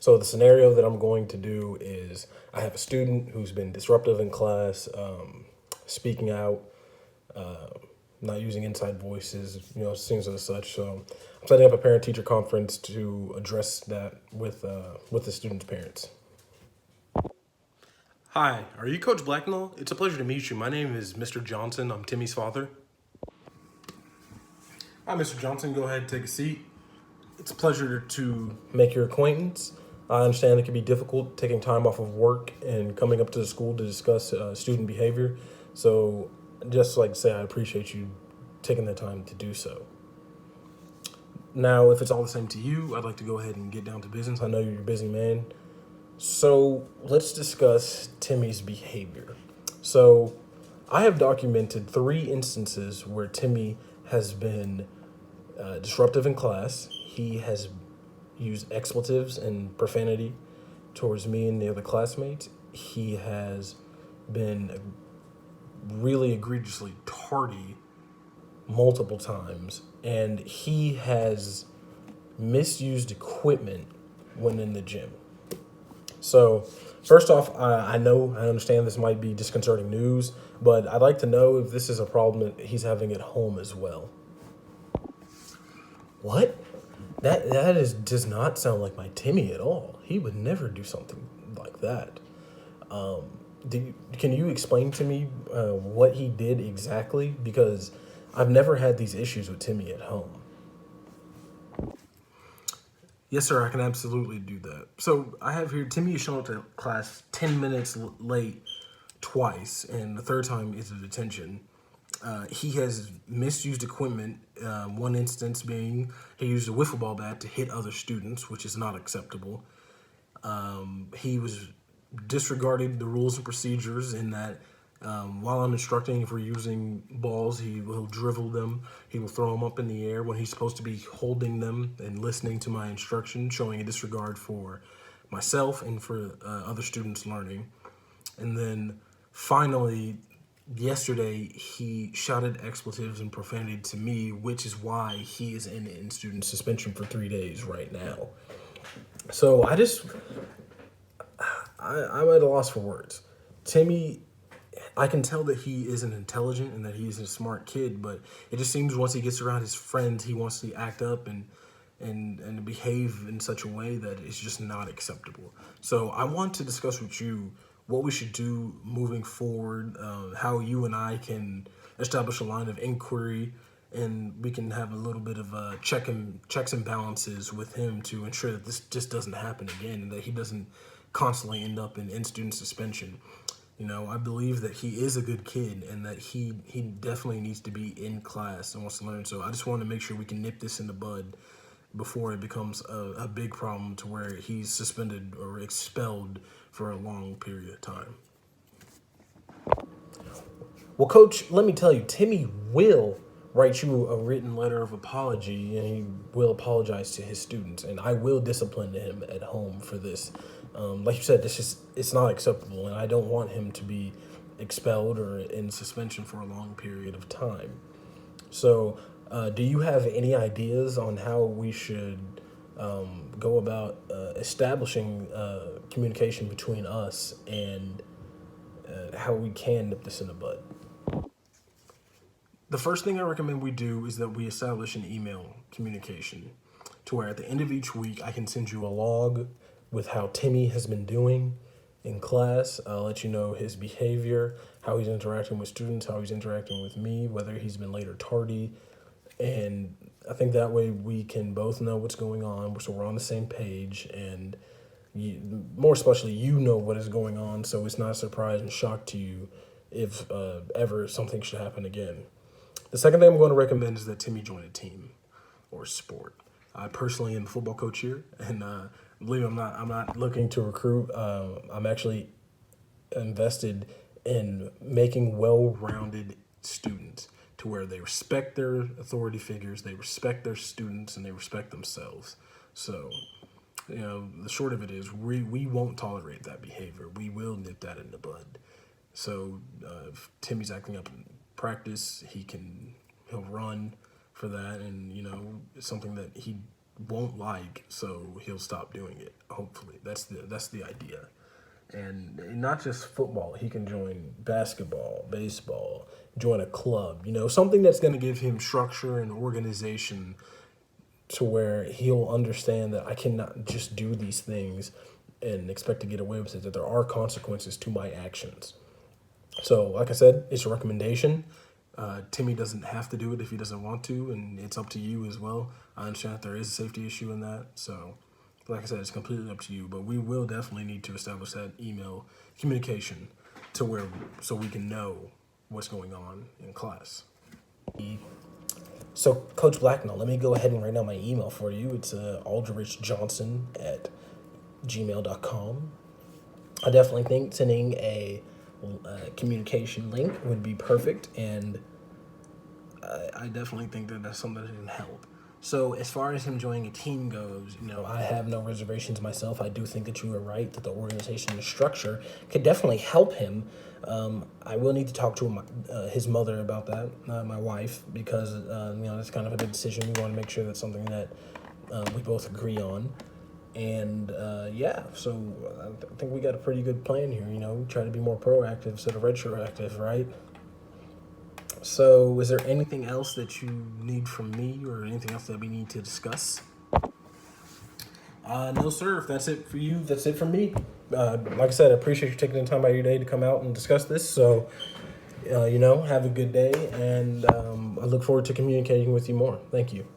So the scenario that I'm going to do is I have a student who's been disruptive in class, speaking out, not using inside voices, things of such. So I'm setting up a parent-teacher conference to address that with the student's parents. Hi, are you Coach Blacknell? It's a pleasure to meet you. My name is Mr. Johnson. I'm Timmy's father. Hi, Mr. Johnson. Go ahead and take a seat. It's a pleasure to make your acquaintance. I understand it can be difficult taking time off of work and coming up to the school to discuss student behavior. So, just like to say, I appreciate you taking the time to do so. Now, if it's all the same to you, I'd like to go ahead and get down to business. I know you're a busy man. So, let's discuss Timmy's behavior. So, I have documented 3 instances where Timmy has been disruptive in class. He has used expletives and profanity towards me and the other classmates. He has been really egregiously tardy multiple times, and he has misused equipment when in the gym. So, first off, I understand this might be disconcerting news, but I'd like to know if this is a problem that he's having at home as well. What? Does not sound like my Timmy at all. He would never do something like that. Can you explain to me what he did exactly? Because I've never had these issues with Timmy at home. Yes, sir, I can absolutely do that. So I have here Timmy is showing up to class 10 minutes late twice, and the third time is a detention. He has misused equipment. One instance being he used a wiffle ball bat to hit other students, which is not acceptable. He was disregarded the rules and procedures in that while I'm instructing, if we're using balls, he will drivel them. He will throw them up in the air when he's supposed to be holding them and listening to my instruction, showing a disregard for myself and for other students learning. And then finally, yesterday, he shouted expletives and profanity to me, which is why he is in student suspension for 3 days right now. So I'm at a loss for words. Timmy, I can tell that he isn't intelligent and that he's a smart kid, but it just seems once he gets around his friends, he wants to act up and behave in such a way that it's just not acceptable. So I want to discuss with you what we should do moving forward, how you and I can establish a line of inquiry, and we can have a little bit of checks and balances with him to ensure that this just doesn't happen again and that he doesn't constantly end up in student suspension. I believe that he is a good kid and that he definitely needs to be in class and wants to learn. So I just want to make sure we can nip this in the bud before it becomes a big problem to where he's suspended or expelled for a long period of time. Well, Coach, let me tell you, Timmy will write you a written letter of apology and he will apologize to his students. And I will discipline him at home for this. Like you said, it's not acceptable. And I don't want him to be expelled or in suspension for a long period of time. So, do you have any ideas on how we should go about establishing communication between us and how we can nip this in the bud? The first thing I recommend we do is that we establish an email communication to where at the end of each week I can send you a log with how Timmy has been doing in class. I'll let you know his behavior, how he's interacting with students, how he's interacting with me, whether he's been late or tardy. And I think that way we can both know what's going on, so we're on the same page, and more especially you know what is going on, so it's not a surprise and shock to you if ever something should happen again. The second thing I'm going to recommend is that Timmy join a team or sport. I personally am a football coach here, and believe me, I'm not looking to recruit. I'm actually invested in making well-rounded students to where they respect their authority figures, they respect their students, and they respect themselves. So, the short of it is we won't tolerate that behavior. We will nip that in the bud. So if Timmy's acting up in practice, he'll run for that, and it's something that he won't like, so he'll stop doing it. Hopefully, that's the idea. And not just football. He can join basketball, baseball, join a club. Something that's going to give him structure and organization to where he'll understand that I cannot just do these things and expect to get away with it, that there are consequences to my actions. So, like I said, it's a recommendation. Timmy doesn't have to do it if he doesn't want to, and it's up to you as well. I understand that there is a safety issue in that, so like I said, it's completely up to you. But we will definitely need to establish that email communication so we can know what's going on in class. So, Coach Blacknell, let me go ahead and write down my email for you. It's aldrichjohnson@gmail.com. I definitely think sending a communication link would be perfect, and I definitely think that that's something that can help. So as far as him joining a team goes, I have no reservations myself. I do think that you are right, that the organization and structure could definitely help him. I will need to talk to his mother about that, my wife, because it's kind of a big decision. We want to make sure that's something that we both agree on. And so I think we got a pretty good plan here. We try to be more proactive instead of retroactive, right? So is there anything else that you need from me or anything else that we need to discuss? No, sir. If that's it for you, that's it for me. Like I said, I appreciate you taking the time out of your day to come out and discuss this. So, have a good day, and I look forward to communicating with you more. Thank you.